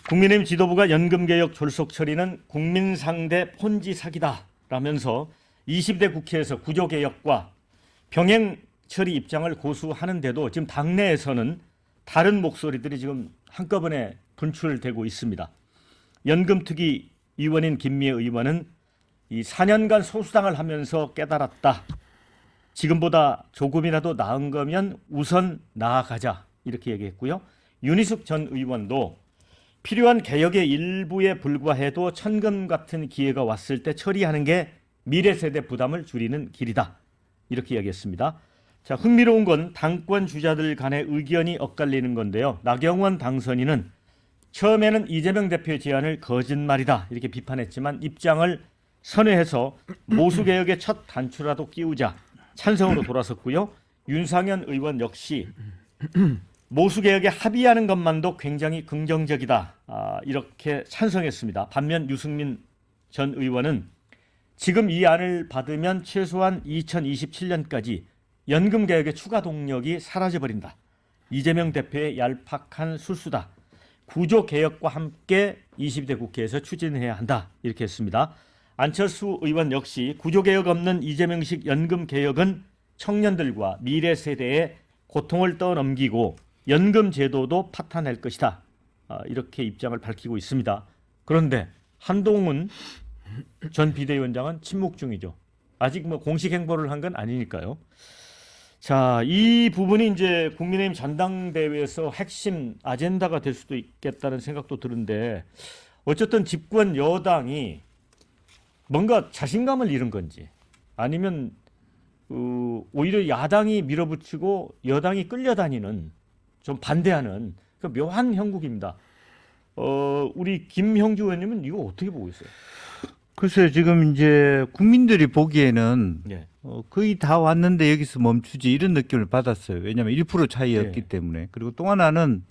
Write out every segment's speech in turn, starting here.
국민의힘 지도부가 연금개혁 졸속 처리는 국민 상대 폰지 사기다라면서 20대 국회에서 구조개혁과 병행 처리 입장을 고수하는데도 지금 당내에서는 다른 목소리들이 지금 한꺼번에 분출되고 있습니다. 연금특위 위원인 김미애 의원은 이 4년간 소수당을 하면서 깨달았다. 지금보다 조금이라도 나은 거면 우선 나아가자 이렇게 얘기했고요. 윤희숙 전 의원도 필요한 개혁의 일부에 불과해도 천금 같은 기회가 왔을 때 처리하는 게 미래 세대 부담을 줄이는 길이다. 이렇게 이야기했습니다. 자, 흥미로운 건 당권 주자들 간의 의견이 엇갈리는 건데요. 나경원 당선인은 처음에는 이재명 대표의 제안을 거짓말이다 이렇게 비판했지만 입장을 선회해서 모수개혁의 첫 단추라도 끼우자 찬성으로 돌아섰고요. 윤상현 의원 역시 모수개혁에 합의하는 것만도 굉장히 긍정적이다 이렇게 찬성했습니다. 반면 유승민 전 의원은 지금 이 안을 받으면 최소한 2027년까지 연금개혁의 추가 동력이 사라져버린다. 이재명 대표의 얄팍한 술수다. 구조개혁과 함께 22대 국회에서 추진해야 한다. 이렇게 했습니다. 안철수 의원 역시 구조개혁 없는 이재명식 연금개혁은 청년들과 미래 세대의 고통을 떠넘기고 연금 제도도 파탄낼 것이다. 이렇게 입장을 밝히고 있습니다. 그런데 한동훈 전 비대위원장은 침묵 중이죠. 아직 뭐 공식 행보를 한 건 아니니까요. 자, 이 부분이 이제 국민의힘 전당대회에서 핵심 아젠다가 될 수도 있겠다는 생각도 드는데 어쨌든 집권 여당이 뭔가 자신감을 잃은 건지 아니면 오히려 야당이 밀어붙이고 여당이 끌려다니는 좀 반대하는 그 묘한 형국입니다. 우리 김형주 의원님은 이거 어떻게 보고 있어요? 글쎄요, 지금 이제 국민들이 보기에는 네. 거의 다 왔는데 여기서 멈추지 이런 느낌을 받았어요. 왜냐하면 1% 차이였기 네. 때문에. 그리고 또 하나는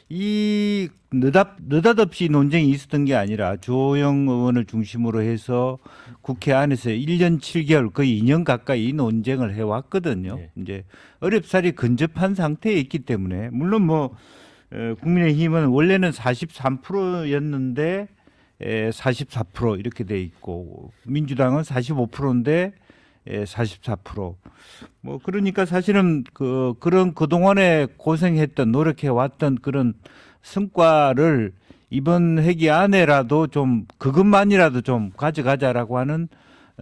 이 느닷없이 논쟁이 있었던 게 아니라 주호영 의원을 중심으로 해서 국회 안에서 1년 7개월 거의 2년 가까이 논쟁을 해왔거든요. 네. 이제 어렵사리 근접한 상태에 있기 때문에 물론 뭐 국민의힘은 원래는 43%였는데 44% 이렇게 돼 있고 민주당은 45%인데 44%. 뭐 그러니까 사실은 그런 그동안에 고생했던 노력해 왔던 그런 성과를 이번 회기 안에라도 좀 그것만이라도 좀 가져가자라고 하는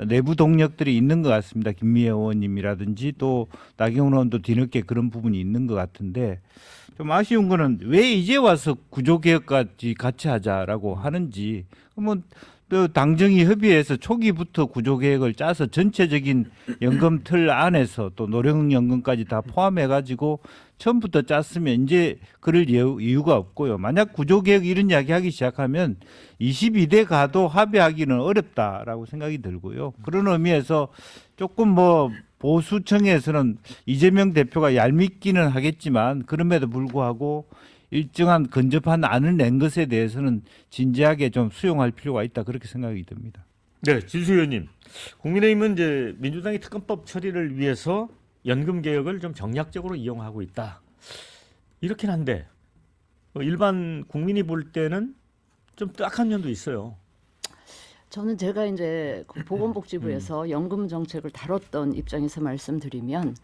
내부 동력들이 있는 것 같습니다. 김미애 의원님이라든지 또 나경원 의원도 뒤늦게 그런 부분이 있는 것 같은데 좀 아쉬운 거는 왜 이제 와서 구조개혁까지 같이 하자라고 하는지 또 당정이 협의해서 초기부터 구조개혁을 짜서 전체적인 연금 틀 안에서 또 노령연금까지 다 포함해가지고 처음부터 짰으면 이제 그럴 이유가 없고요. 만약 구조개혁 이런 이야기 하기 시작하면 22대 가도 합의하기는 어렵다라고 생각이 들고요. 그런 의미에서 조금 뭐 보수층에서는 이재명 대표가 얄밉기는 하겠지만 그럼에도 불구하고 일정한 근접한 안을 낸 것에 대해서는 진지하게 좀 수용할 필요가 있다 그렇게 생각이 듭니다. 네, 진수 의원님. 국민의힘은 이제 민주당이 특검법 처리를 위해서 연금 개혁을 좀 정략적으로 이용하고 있다. 이렇긴 한데 일반 국민이 볼 때는 좀 뜨악한 면도 있어요. 저는 제가 이제 보건복지부에서 연금 정책을 다뤘던 입장에서 말씀드리면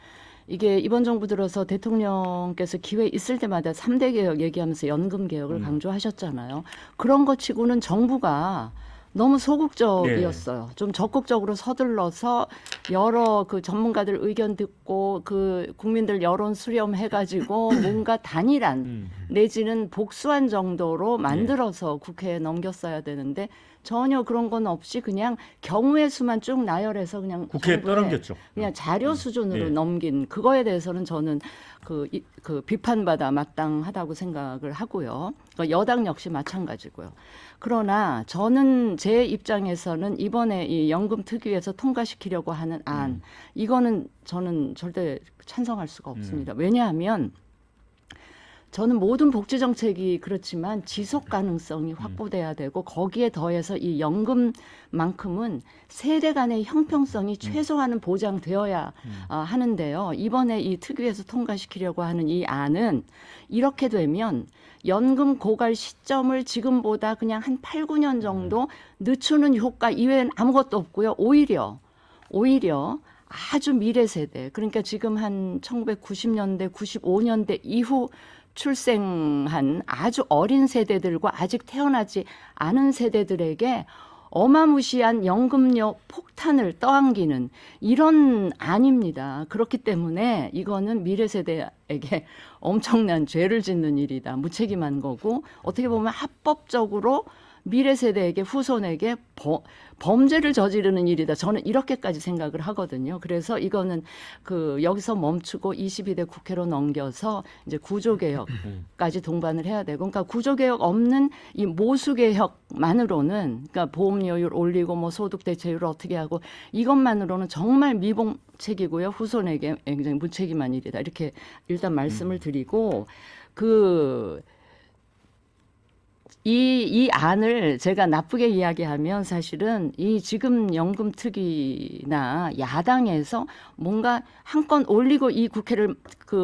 이게 이번 정부 들어서 대통령께서 기회 있을 때마다 3대 개혁 얘기하면서 연금 개혁을 강조하셨잖아요. 그런 것 치고는 정부가 너무 소극적이었어요. 좀 적극적으로 서둘러서 여러 그 전문가들 의견 듣고 그 국민들 여론 수렴해가지고 뭔가 단일한 내지는 복수한 정도로 만들어서 국회에 넘겼어야 되는데 전혀 그런 건 없이 그냥 경우의 수만 쭉 나열해서 그냥 국회에 떠넘겼죠. 그냥 자료 수준으로 네. 넘긴 그거에 대해서는 저는 그 비판받아 마땅하다고 생각을 하고요. 여당 역시 마찬가지고요. 그러나 저는 제 입장에서는 이번에 이 연금 특위에서 통과시키려고 하는 안 이거는 저는 절대 찬성할 수가 없습니다. 왜냐하면 저는 모든 복지 정책이 그렇지만 지속 가능성이 확보돼야 되고 거기에 더해서 이 연금만큼은 세대 간의 형평성이 최소한은 보장되어야 하는데요. 이번에 이 특위에서 통과시키려고 하는 이 안은 이렇게 되면 연금 고갈 시점을 지금보다 그냥 한 8, 9년 정도 늦추는 효과 이외엔 아무것도 없고요. 오히려 아주 미래 세대, 그러니까 지금 한 1990년대, 95년대 이후 출생한 아주 어린 세대들과 아직 태어나지 않은 세대들에게 어마무시한 연금료 폭탄을 떠안기는 이런 안입니다. 그렇기 때문에 이거는 미래 세대에게 엄청난 죄를 짓는 일이다. 무책임한 거고 어떻게 보면 합법적으로 미래 세대에게 후손에게 범죄를 저지르는 일이다. 저는 이렇게까지 생각을 하거든요. 그래서 이거는 그 여기서 멈추고 22대 국회로 넘겨서 이제 구조개혁까지 동반을 해야 되고, 그러니까 구조개혁 없는 이 모수개혁만으로는, 그러니까 보험료율 올리고 뭐 소득 대체율을 어떻게 하고 이것만으로는 정말 미봉책이고요. 후손에게 굉장히 무책임한 일이다. 이렇게 일단 말씀을 드리고 이 안을 제가 나쁘게 이야기하면 사실은 이 지금 연금특위나 야당에서 뭔가 한 건 올리고 이 국회를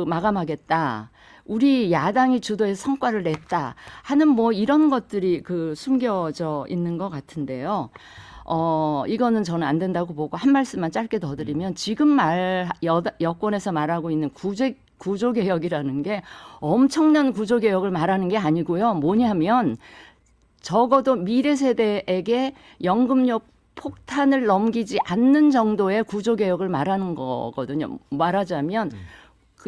마감하겠다. 우리 야당이 주도해서 성과를 냈다 하는 뭐 이런 것들이 숨겨져 있는 것 같은데요. 이거는 저는 안 된다고 보고 한 말씀만 짧게 더 드리면 지금 여권에서 말하고 있는 구조개혁이라는 게 엄청난 구조개혁을 말하는 게 아니고요. 뭐냐면 적어도 미래 세대에게 연금료 폭탄을 넘기지 않는 정도의 구조개혁을 말하는 거거든요. 말하자면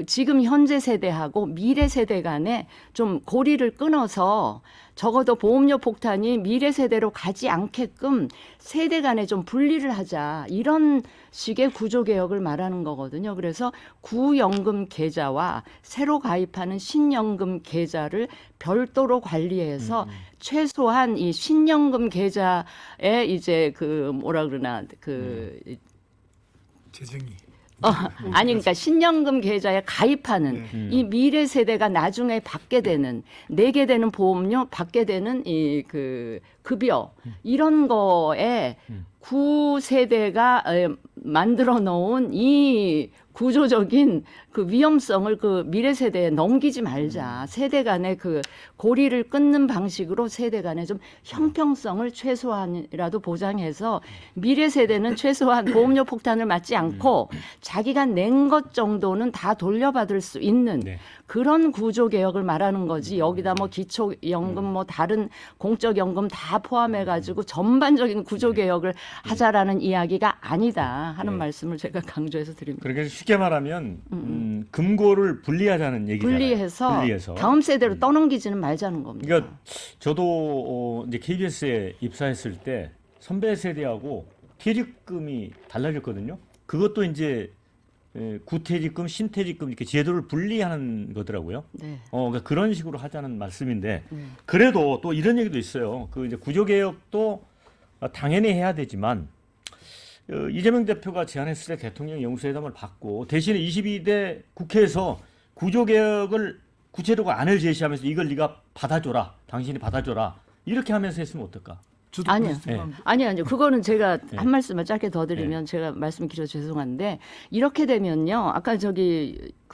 지금 현재 세대하고 미래 세대 간에 좀 고리를 끊어서 적어도 보험료 폭탄이 미래 세대로 가지 않게끔 세대 간에 좀 분리를 하자. 이런 식의 구조개혁을 말하는 거거든요. 그래서 구연금 계좌와 새로 가입하는 신연금 계좌를 별도로 관리해서 최소한 이 신연금 계좌에 이제 재정이. 아니 그러니까 신연금 계좌에 가입하는 이 미래 세대가 나중에 받게 되는 내게 되는 보험료 받게 되는 이 급여 이런 거에 구세대가 만들어 놓은 이 구조적인 위험성을 미래 세대에 넘기지 말자. 세대 간의 고리를 끊는 방식으로 세대 간의 좀 형평성을 최소한이라도 보장해서 미래 세대는 최소한 보험료 폭탄을 맞지 않고 자기가 낸 것 정도는 다 돌려받을 수 있는 그런 구조 개혁을 말하는 거지. 여기다 뭐 기초연금 뭐 다른 공적연금 다 포함해 가지고 전반적인 구조 개혁을 하자라는 이야기가 아니다 하는 말씀을 제가 강조해서 드립니다. 그러니까 쉽게 말하면 금고를 분리하자는 얘기잖아요. 분리해서 다음 세대로 떠넘기지는 말자는 겁니다. 그러니까 저도 이제 KBS에 입사했을 때 선배 세대하고 퇴직금이 달라졌거든요. 그것도 이제 구퇴직금, 신퇴직금 이렇게 제도를 분리하는 거더라고요. 네. 그러니까 그런 식으로 하자는 말씀인데 그래도 또 이런 얘기도 있어요. 이제 구조개혁도 당연히 해야 되지만 이재명 대표가 제안했을 때 대통령 영수회담을 받고 대신에 22대 국회에서 구조개혁을 구체적으로 안을 제시하면서 이걸 네가 받아줘라, 당신이 받아줘라 이렇게 하면서 했으면 어떨까? 아니요. 그거는 제가 한 말씀을 짧게 더 드리면 제가 말씀 길어서 죄송한데 이렇게 되면요. 아까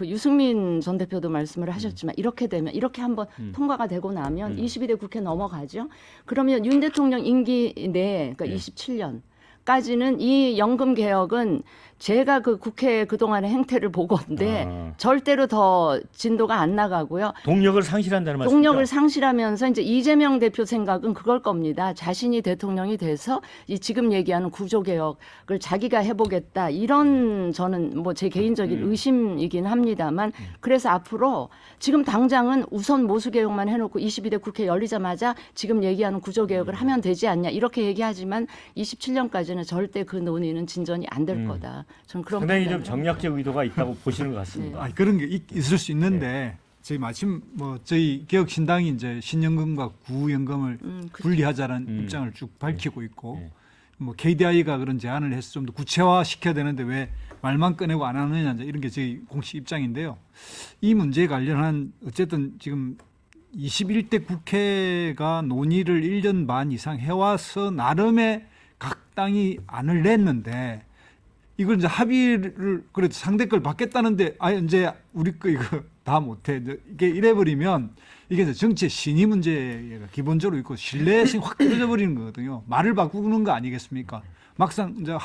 유승민 전 대표도 말씀을 하셨지만 이렇게 되면 이렇게 한번 통과가 되고 나면 22대 국회 넘어가죠. 그러면 윤 대통령 임기 내에 그러니까 27년까지는 이 연금 개혁은 제가 국회 그동안의 행태를 보건데 절대로 더 진도가 안 나가고요. 동력을 상실한다는 말씀이죠? 동력을 상실하면서 이제 이재명 대표 생각은 그걸 겁니다. 자신이 대통령이 돼서 이 지금 얘기하는 구조개혁을 자기가 해보겠다. 이런 저는 뭐 제 개인적인 의심이긴 합니다만 그래서 앞으로 지금 당장은 우선 모수개혁만 해놓고 22대 국회 열리자마자 지금 얘기하는 구조개혁을 하면 되지 않냐 이렇게 얘기하지만 27년까지는 절대 그 논의는 진전이 안 될 거다. 저는 그런 상당히 좀 정략적 의도가 있다고 보시는 것 같습니다. 그런 게 있을 수 있는데 저희 마침 저희 개혁신당이 이제 신연금과 구연금을 분리하자는 입장을 쭉 밝히고 있고 뭐 KDI가 그런 제안을 해서 좀 더 구체화 시켜야 되는데 왜 말만 꺼내고 안 하느냐 이제 이런 게 저희 공식 입장인데요. 이 문제에 관련한 어쨌든 지금 21대 국회가 논의를 1년 반 이상 해와서 나름의 각 당이 안을 냈는데 이걸 이제 합의를 그래도 상대 걸 받겠다는데 이제 우리 거 이거 다 못해 이게 이래버리면 이게 이제 정치의 신의 문제가 기본적으로 있고 신뢰성이 확 떨어져 버리는 거거든요. 말을 바꾸는 거 아니겠습니까? 막상 이제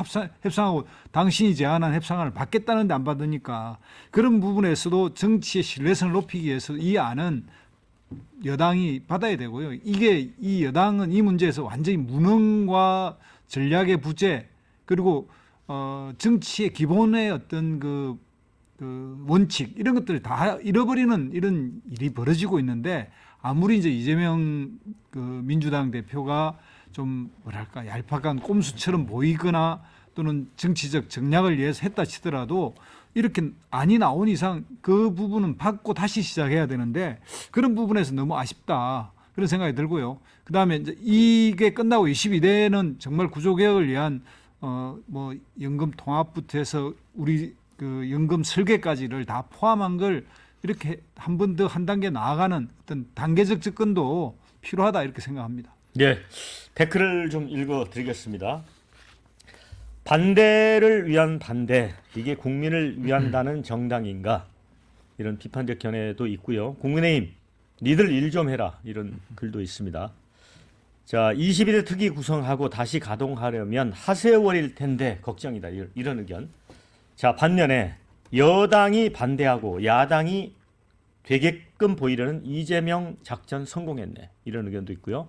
협상하고 당신이 제안한 협상안을 받겠다는데 안 받으니까 그런 부분에서도 정치의 신뢰성을 높이기 위해서 이 안은 여당이 받아야 되고요. 이게 이 여당은 이 문제에서 완전히 무능과 전략의 부재 그리고 정치의 기본의 어떤 그 원칙 이런 것들을 다 잃어버리는 이런 일이 벌어지고 있는데 아무리 이제 이재명 그 민주당 대표가 좀 뭐랄까 얄팍한 꼼수처럼 보이거나 또는 정치적 정략을 위해서 했다 치더라도 이렇게 안이 나온 이상 그 부분은 받고 다시 시작해야 되는데 그런 부분에서 너무 아쉽다 그런 생각이 들고요. 그다음에 이제 이게 끝나고 22대는 정말 구조개혁을 위한 뭐 연금 통합부터 해서 우리 그 연금 설계까지를 다 포함한 걸 이렇게 한 번 더 한 단계 나아가는 어떤 단계적 접근도 필요하다 이렇게 생각합니다. 네, 댓글을 좀 읽어드리겠습니다. 반대를 위한 반대, 이게 국민을 위한다는 정당인가? 이런 비판적 견해도 있고요. 국민의힘, 니들 일 좀 해라. 이런 글도 있습니다. 자, 22대 특위 구성하고 다시 가동하려면 하세월일 텐데 걱정이다. 이런 의견. 자, 반면에 여당이 반대하고 야당이 되게끔 보이려는 이재명 작전 성공했네. 이런 의견도 있고요.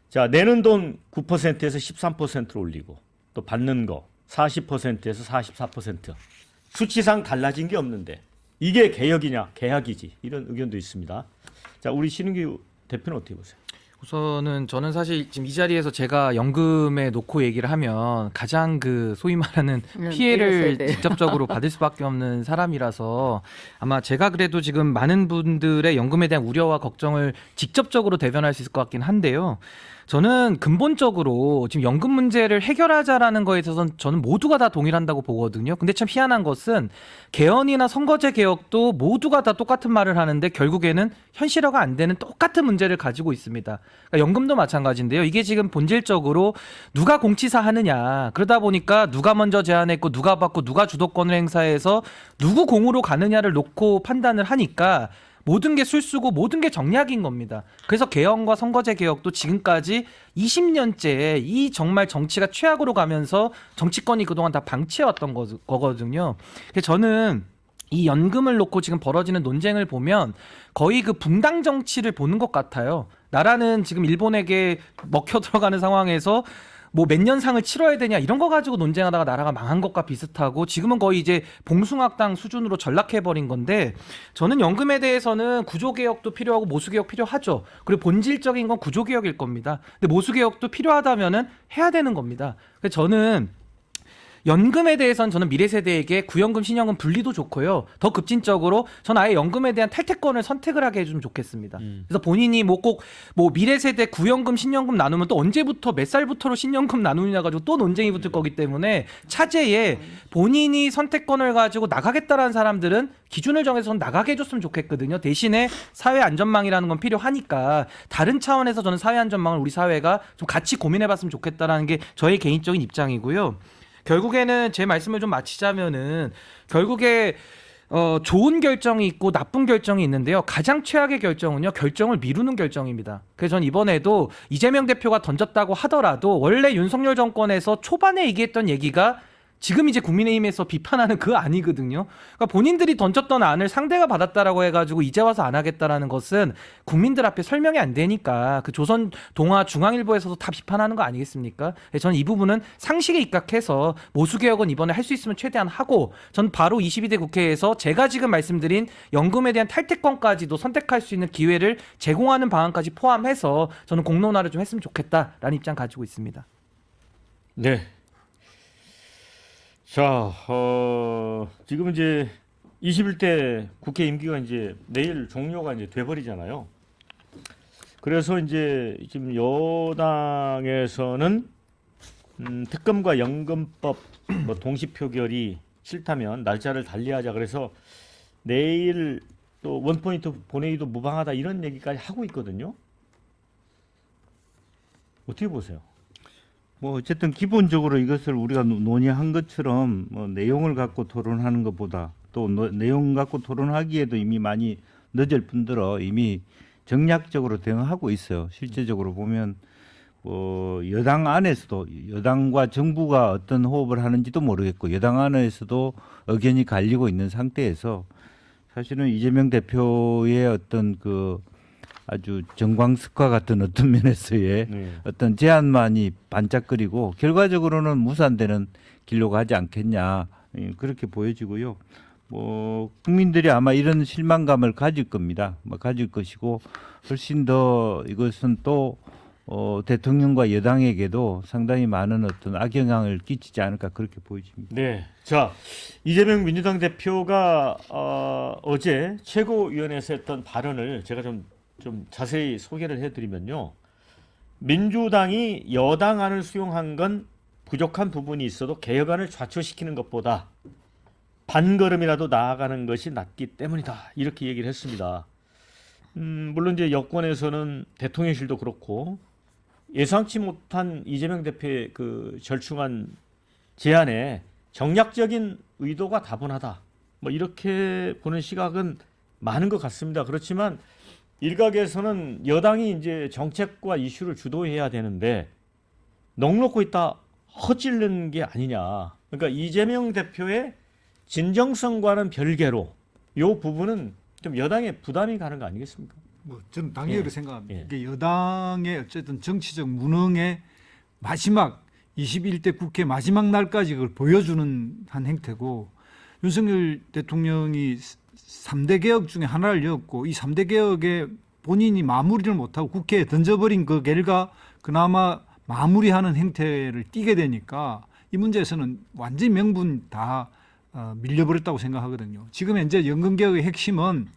자, 내는 돈 9%에서 13%로 올리고 또 받는 거 40%에서 44%. 수치상 달라진 게 없는데 이게 개혁이냐? 개혁이지. 이런 의견도 있습니다. 자, 우리 신은규 대표는 어떻게 보세요? 우선은 저는 사실 지금 이 자리에서 제가 연금에 놓고 얘기를 하면 가장 그 소위 말하는 피해를 직접적으로 받을 수밖에 없는 사람이라서 아마 제가 그래도 지금 많은 분들의 연금에 대한 우려와 걱정을 직접적으로 대변할 수 있을 것 같긴 한데요. 저는 근본적으로 지금 연금 문제를 해결하자라는 거에 있어서는 저는 모두가 다 동일한다고 보거든요. 근데 참 희한한 것은 개헌이나 선거제 개혁도 모두가 다 똑같은 말을 하는데 결국에는 현실화가 안 되는 똑같은 문제를 가지고 있습니다. 그러니까 연금도 마찬가지인데요. 이게 지금 본질적으로 누가 공치사 하느냐. 그러다 보니까 누가 먼저 제안했고 누가 받고 누가 주도권을 행사해서 누구 공으로 가느냐를 놓고 판단을 하니까 모든 게 술수고 모든 게 정략인 겁니다. 그래서 개헌과 선거제 개혁도 지금까지 20년째 이 정말 정치가 최악으로 가면서 정치권이 그동안 다 방치해왔던 거거든요. 그래서 저는 이 연금을 놓고 지금 벌어지는 논쟁을 보면 거의 그 붕당 정치를 보는 것 같아요. 나라는 지금 일본에게 먹혀 들어가는 상황에서 뭐 몇 년 상을 치러야 되냐 이런 거 가지고 논쟁하다가 나라가 망한 것과 비슷하고 지금은 거의 이제 봉숭아당 수준으로 전락해버린 건데 저는 연금에 대해서는 구조개혁도 필요하고 모수개혁 필요하죠. 그리고 본질적인 건 구조개혁일 겁니다. 근데 모수개혁도 필요하다면은 해야 되는 겁니다. 그래서 저는 연금에 대해서는 저는 미래 세대에게 구연금, 신연금 분리도 좋고요. 더 급진적으로 전 아예 연금에 대한 탈퇴권을 선택을 하게 해주면 좋겠습니다. 그래서 본인이 뭐 꼭 뭐 미래 세대 구연금, 신연금 나누면 또 언제부터 몇 살부터로 신연금 나누느냐 가지고 또 논쟁이 붙을 거기 때문에 차제에 본인이 선택권을 가지고 나가겠다라는 사람들은 기준을 정해서 나가게 해줬으면 좋겠거든요. 대신에 사회 안전망이라는 건 필요하니까 다른 차원에서 저는 사회 안전망을 우리 사회가 좀 같이 고민해봤으면 좋겠다라는 게 저의 개인적인 입장이고요. 결국에는 제 말씀을 좀 마치자면은 결국에 좋은 결정이 있고 나쁜 결정이 있는데요. 가장 최악의 결정은요. 결정을 미루는 결정입니다. 그래서 전 이번에도 이재명 대표가 던졌다고 하더라도 원래 윤석열 정권에서 초반에 얘기했던 얘기가 지금 이제 국민의힘에서 비판하는 그 아니거든요. 그러니까 본인들이 던졌던 안을 상대가 받았다라고 해가지고 이제 와서 안 하겠다라는 것은 국민들 앞에 설명이 안 되니까 그 조선 동아 중앙일보에서도 다 비판하는 거 아니겠습니까? 저는 이 부분은 상식에 입각해서 모수개혁은 이번에 할 수 있으면 최대한 하고 전 바로 22대 국회에서 제가 지금 말씀드린 연금에 대한 탈퇴권까지도 선택할 수 있는 기회를 제공하는 방안까지 포함해서 저는 공론화를 좀 했으면 좋겠다라는 입장 가지고 있습니다. 네. 자, 지금 이제 21대 국회 임기가 이제 내일 종료가 이제 돼버리잖아요. 그래서 이제 지금 여당에서는 특검과 연금법 뭐 동시 표결이 싫다면 날짜를 달리하자 그래서 내일 또 원포인트 본회의도 무방하다 이런 얘기까지 하고 있거든요. 어떻게 보세요? 뭐 어쨌든 기본적으로 이것을 우리가 논의한 것처럼 뭐 내용을 갖고 토론하는 것보다 또 내용 갖고 토론하기에도 이미 많이 늦을 뿐더러 이미 정략적으로 대응하고 있어요. 실제적으로 보면 여당 안에서도 여당과 정부가 어떤 호흡을 하는지도 모르겠고 여당 안에서도 의견이 갈리고 있는 상태에서 사실은 이재명 대표의 어떤 그 아주 정광석과 같은 어떤 면에서의 네. 어떤 제안만이 반짝거리고 결과적으로는 무산되는 길로 가지 않겠냐 그렇게 보여지고요. 뭐 국민들이 아마 이런 실망감을 가질 겁니다. 가질 것이고 훨씬 더 이것은 또 대통령과 여당에게도 상당히 많은 어떤 악영향을 끼치지 않을까 그렇게 보여집니다. 네. 자, 이재명 민주당 대표가 어제 최고위원회에서 했던 발언을 제가 좀 자세히 소개를 해드리면요. 민주당이 여당안을 수용한 건 부족한 부분이 있어도 개혁안을 좌초시키는 것보다 반걸음이라도 나아가는 것이 낫기 때문이다. 이렇게 얘기를 했습니다. 물론 이제 여권에서는 대통령실도 그렇고 예상치 못한 이재명 대표의 그 절충한 제안에 정략적인 의도가 다분하다. 뭐 이렇게 보는 시각은 많은 것 같습니다. 그렇지만 일각에서는 여당이 이제 정책과 이슈를 주도해야 되는데 넋놓고 있다 허찔른 게 아니냐. 그러니까 이재명 대표의 진정성과는 별개로 이 부분은 좀 여당에 부담이 가는 거 아니겠습니까? 뭐 저는 당연히 예. 생각합니다. 예. 이게 여당의 어쨌든 정치적 무능의 마지막 21대 국회 마지막 날까지 그걸 보여주는 한 행태고 윤석열 대통령이 3대 개혁 중에 하나를 엮고 이 3대 개혁에 본인이 마무리를 못하고 국회에 던져버린 그 결과 그나마 마무리하는 행태를 띠게 되니까 이 문제에서는 완전히 명분 다 밀려버렸다고 생각하거든요. 지금 현재 연금개혁의 핵심은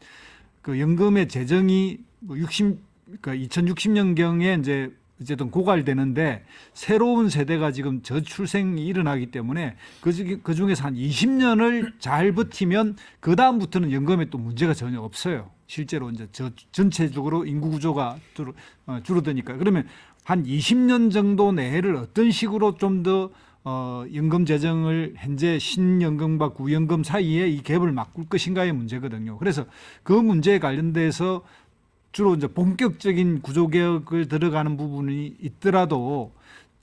그 연금의 재정이 뭐 2060년경에 이제 어쨌든 고갈되는데 새로운 세대가 지금 저출생이 일어나기 때문에 그 중에서 한 20년을 잘 버티면 그 다음부터는 연금에 또 문제가 전혀 없어요. 실제로 이제 전체적으로 인구 구조가 줄어드니까 그러면 한 20년 정도 내를 어떤 식으로 좀 더 연금 재정을 현재 신연금과 구연금 사이에 이 갭을 바꿀 것인가의 문제거든요. 그래서 그 문제에 관련돼서 주로 이제 본격적인 구조개혁을 들어가는 부분이 있더라도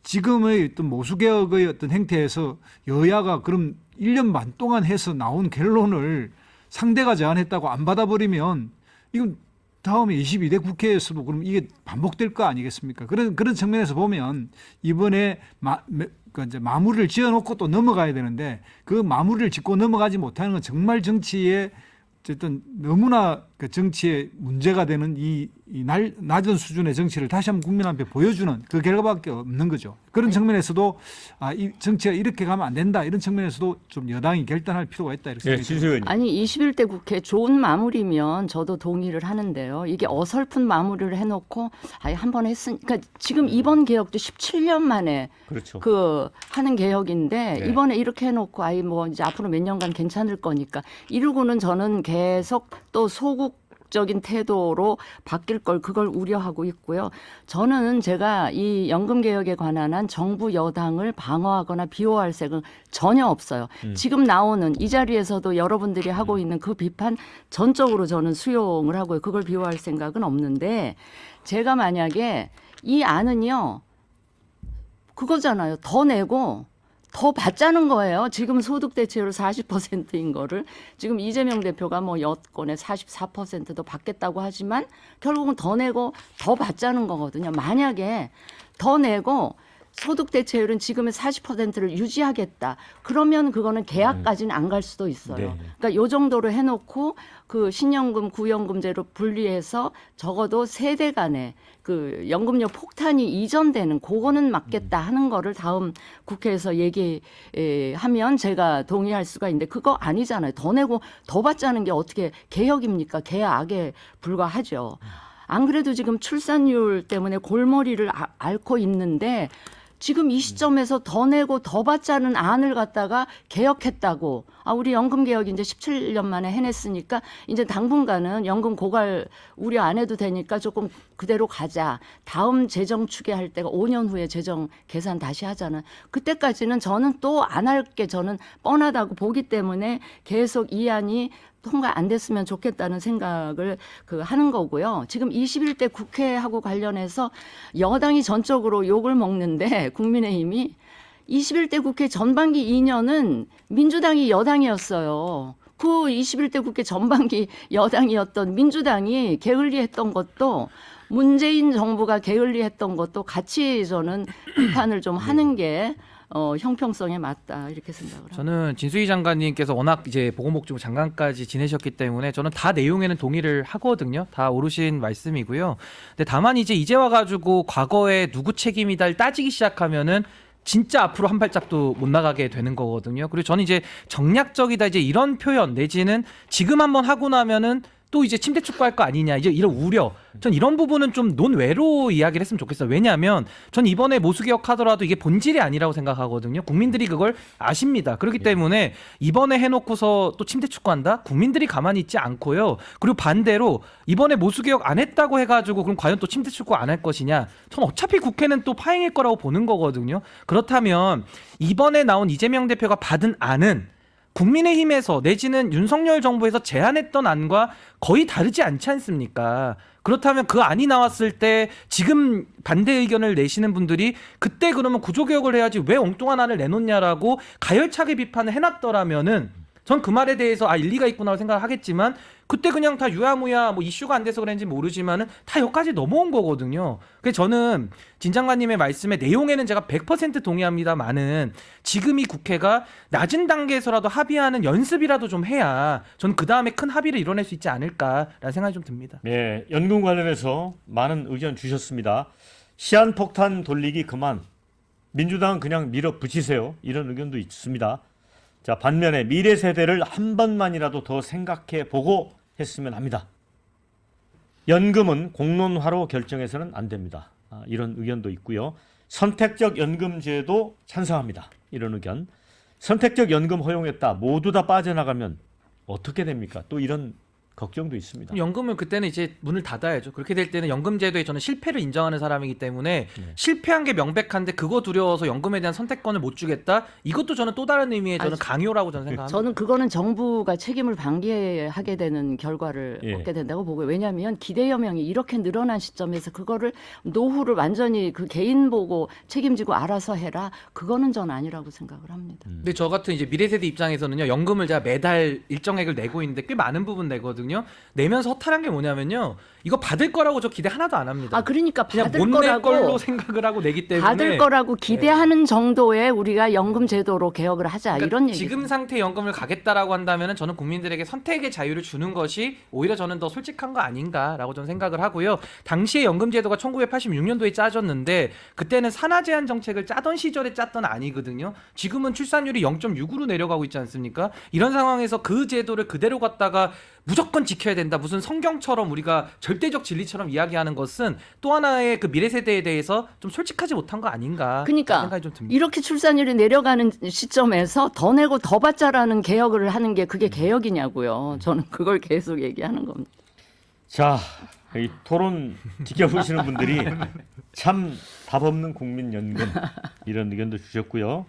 지금의 어떤 모수개혁의 어떤 행태에서 여야가 그럼 1년 반 동안 해서 나온 결론을 상대가 제안했다고 안 받아버리면 이건 다음에 22대 국회에서도 그럼 이게 반복될 거 아니겠습니까? 그런 측면에서 보면 이번에 이제 마무리를 지어놓고 또 넘어가야 되는데 그 마무리를 짓고 넘어가지 못하는 건 정말 정치의 어쨌든 너무나 그 정치에 문제가 되는 이 낮은 수준의 정치를 다시 한번 국민 앞에 보여주는 그 결과밖에 없는 거죠. 그런 측면에서도 이 정치가 이렇게 가면 안 된다 이런 측면에서도 좀 여당이 결단할 필요가 있다 이렇게 네, 생각합니다. 진수현님. 아니 21대 국회 좋은 마무리면 저도 동의를 하는데요. 이게 어설픈 마무리를 해놓고 한 번 했으니까 지금 이번 개혁도 17년 만에 그렇죠. 그 하는 개혁인데 네. 이번에 이렇게 해놓고 뭐 이제 앞으로 몇 년간 괜찮을 거니까 이러고는 저는 계속 또 소극적인 태도로 바뀔 걸 그걸 우려하고 있고요. 저는 제가 이 연금 개혁에 관한 한 정부 여당을 방어하거나 비호할 색은 전혀 없어요. 지금 나오는 이 자리에서도 여러분들이 하고 있는 그 비판 전적으로 저는 수용을 하고요. 그걸 비호할 생각은 없는데 제가 만약에 이 안은요. 그거잖아요. 더 내고 더 받자는 거예요. 지금 소득 대체율 40%인 거를 지금 이재명 대표가 뭐 여권에 44%도 받겠다고 하지만 결국은 더 내고 더 받자는 거거든요. 만약에 더 내고 소득 대체율은 지금의 40%를 유지하겠다. 그러면 그거는 계약까지는 안 갈 수도 있어요. 네. 그러니까 요 정도로 해놓고 그 신연금, 구연금제로 분리해서 적어도 세대 간에 그 연금료 폭탄이 이전되는 그거는 맞겠다 하는 거를 다음 국회에서 얘기하면 제가 동의할 수가 있는데 그거 아니잖아요. 더 내고 더 받자는 게 어떻게 개혁입니까? 계약에 불과하죠. 안 그래도 지금 출산율 때문에 골머리를 앓고 있는데 지금 이 시점에서 더 내고 더 받자는 안을 갖다가 개혁했다고. 우리 연금 개혁 이제 17년 만에 해냈으니까 이제 당분간은 연금 고갈 우려 안 해도 되니까 조금 그대로 가자. 다음 재정 추계할 때가 5년 후에 재정 계산 다시 하잖아요. 그때까지는 저는 또 안 할 게 저는 뻔하다고 보기 때문에 계속 이 안이 통과 안 됐으면 좋겠다는 생각을 하는 거고요. 지금 21대 국회하고 관련해서 여당이 전적으로 욕을 먹는데 국민의힘이 21대 국회 전반기 2년은 민주당이 여당이었어요. 그 21대 국회 전반기 여당이었던 민주당이 게을리했던 것도 문재인 정부가 게을리했던 것도 같이 저는 비판을 좀 하는 게 형평성에 맞다 이렇게 생각을 합니다. 저는 진수희 장관님께서 워낙 이제 보건복지부 장관까지 지내셨기 때문에 저는 다 내용에는 동의를 하거든요. 다 옳으신 말씀이고요. 근데 다만 이제 와가지고 과거에 누구 책임이다를 따지기 시작하면은 진짜 앞으로 한 발짝도 못 나가게 되는 거거든요. 그리고 저는 이제 정략적이다 이제 이런 표현 내지는 지금 한번 하고 나면은 또 이제 침대 축구할 거 아니냐 이제 이런 우려 전 이런 부분은 좀 논외로 이야기를 했으면 좋겠어요. 왜냐하면 전 이번에 모수개혁 하더라도 이게 본질이 아니라고 생각하거든요. 국민들이 그걸 아십니다. 그렇기 때문에 이번에 해놓고서 또 침대 축구한다? 국민들이 가만히 있지 않고요. 그리고 반대로 이번에 모수개혁 안 했다고 해가지고 그럼 과연 또 침대 축구 안 할 것이냐? 전 어차피 국회는 또 파행일 거라고 보는 거거든요. 그렇다면 이번에 나온 이재명 대표가 받은 안은 국민의힘에서 내지는 윤석열 정부에서 제안했던 안과 거의 다르지 않지 않습니까? 그렇다면 그 안이 나왔을 때 지금 반대 의견을 내시는 분들이 그때 그러면 구조개혁을 해야지 왜 엉뚱한 안을 내놓냐라고 가열차게 비판을 해놨더라면은 전 그 말에 대해서 일리가 있구나 생각을 하겠지만 그때 그냥 다 유야무야 뭐 이슈가 안 돼서 그런지 모르지만은 다 여기까지 넘어온 거거든요. 그래서 저는 진 장관님의 말씀의 내용에는 제가 100% 동의합니다만은 지금 이 국회가 낮은 단계에서라도 합의하는 연습이라도 좀 해야 전 그 다음에 큰 합의를 이뤄낼 수 있지 않을까라는 생각이 좀 듭니다. 네, 연금 관련해서 많은 의견 주셨습니다. 시한폭탄 돌리기 그만. 민주당은 그냥 밀어붙이세요. 이런 의견도 있습니다. 자, 반면에 미래 세대를 한 번만이라도 더 생각해 보고 했으면 합니다. 연금은 공론화로 결정해서는 안 됩니다. 이런 의견도 있고요. 선택적 연금제도 찬성합니다. 이런 의견. 선택적 연금 허용했다. 모두 다 빠져나가면 어떻게 됩니까? 또 이런 걱정도 있습니다. 연금을 그때는 이제 문을 닫아야죠. 그렇게 될 때는 연금제도에 저는 실패를 인정하는 사람이기 때문에 실패한 게 명백한데 그거 두려워서 연금에 대한 선택권을 못 주겠다. 이것도 저는 또 다른 의미의 저는 강요라고 저는 생각합니다. 저는 그거는 정부가 책임을 방기하게 되는 결과를 얻게 된다고 보고요. 왜냐하면 기대여명이 이렇게 늘어난 시점에서 그거를 노후를 완전히 그 개인 보고 책임지고 알아서 해라. 그거는 전 아니라고 생각을 합니다. 근데 저 같은 이제 미래 세대 입장에서는요. 연금을 제가 매달 일정액을 내고 있는데 꽤 많은 부분 내거든요. 내면서 허탈한 게 뭐냐면요. 이거 받을 거라고 저 기대 하나도 안 합니다. 그러니까 그냥 받을 못 낼 거라고 걸로 생각을 하고 내기 때문에 받을 거라고 기대하는 정도의 우리가 연금 제도로 개혁을 하자 이런 얘기. 지금 상태 연금을 가겠다라고 한다면은 저는 국민들에게 선택의 자유를 주는 것이 오히려 저는 더 솔직한 거 아닌가라고 저는 생각을 하고요. 당시에 연금 제도가 1986년도에 짜졌는데 그때는 산하 제한 정책을 짜던 시절에 짰던 아니거든요. 지금은 출산율이 0.6으로 내려가고 있지 않습니까? 이런 상황에서 그 제도를 그대로 갖다가 무조건 지켜야 된다. 무슨 성경처럼 우리가 절대적 진리처럼 이야기하는 것은 또 하나의 그 미래 세대에 대해서 좀 솔직하지 못한 거 아닌가 그러니까 생각이 좀 듭니다. 이렇게 출산율이 내려가는 시점에서 더 내고 더 받자라는 개혁을 하는 게 그게 개혁이냐고요. 저는 그걸 계속 얘기하는 겁니다. 자, 이 토론 지켜보시는 분들이 참 답 없는 국민연금 이런 의견도 주셨고요.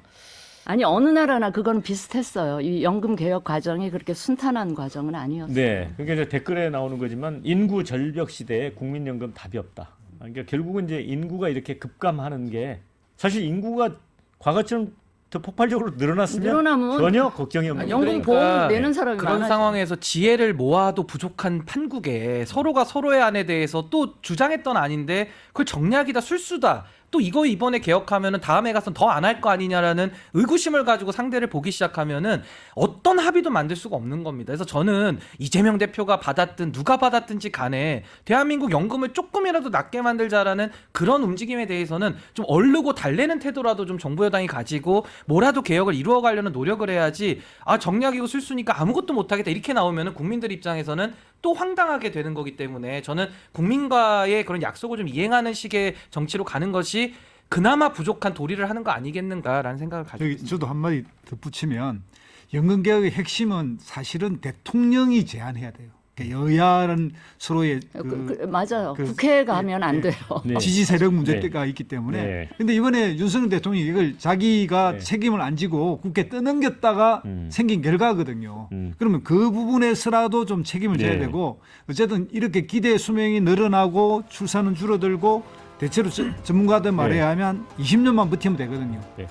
아니 어느 나라나 그건 비슷했어요. 이 연금 개혁 과정이 그렇게 순탄한 과정은 아니었어요. 네, 그게 이제 댓글에 나오는 거지만 인구 절벽 시대에 국민연금 답이 없다. 그러니까 결국은 이제 인구가 이렇게 급감하는 게 사실 인구가 과거처럼 더 폭발적으로 늘어나면 전혀 걱정이 없는 연금 거예요. 보험 내는 사람이 그런 많아지죠. 상황에서 지혜를 모아도 부족한 판국에 서로가 서로의 안에 대해서 또 주장했던 아닌데 그걸 정략이다 술수다 또 이거 이번에 개혁하면은 다음에 가서는 더 안 할 거 아니냐라는 의구심을 가지고 상대를 보기 시작하면은 어떤 합의도 만들 수가 없는 겁니다. 그래서 저는 이재명 대표가 받았든 누가 받았든지 간에 대한민국 연금을 조금이라도 낮게 만들자라는 그런 움직임에 대해서는 좀 얼르고 달래는 태도라도 좀 정부 여당이 가지고 뭐라도 개혁을 이루어가려는 노력을 해야지 정략이고 술수니까 아무것도 못하겠다 이렇게 나오면은 국민들 입장에서는 또 황당하게 되는 거기 때문에 저는 국민과의 그런 약속을 좀 이행하는 식의 정치로 가는 것이 그나마 부족한 도리를 하는 거 아니겠는가라는 생각을 가지고 여기 있습니다. 저도 한마디 덧붙이면 연금 개혁의 핵심은 사실은 대통령이 제안해야 돼요. 그러니까 여야는 서로의 맞아요. 그- 국회에 가면 안 돼요. 네. 지지 세력 문제가 있기 때문에. 네. 근데 이번에 윤석열 대통령이 이걸 자기가 네. 책임을 안 지고 국회 떠넘겼다가 생긴 결과거든요. 그러면 그 부분에서라도 좀 책임을 져야 네. 되고 어쨌든 이렇게 기대 수명이 늘어나고 출산은 줄어들고 대체로 전문가들 말에 네. 하면 20년만 버티면 되거든요. 네.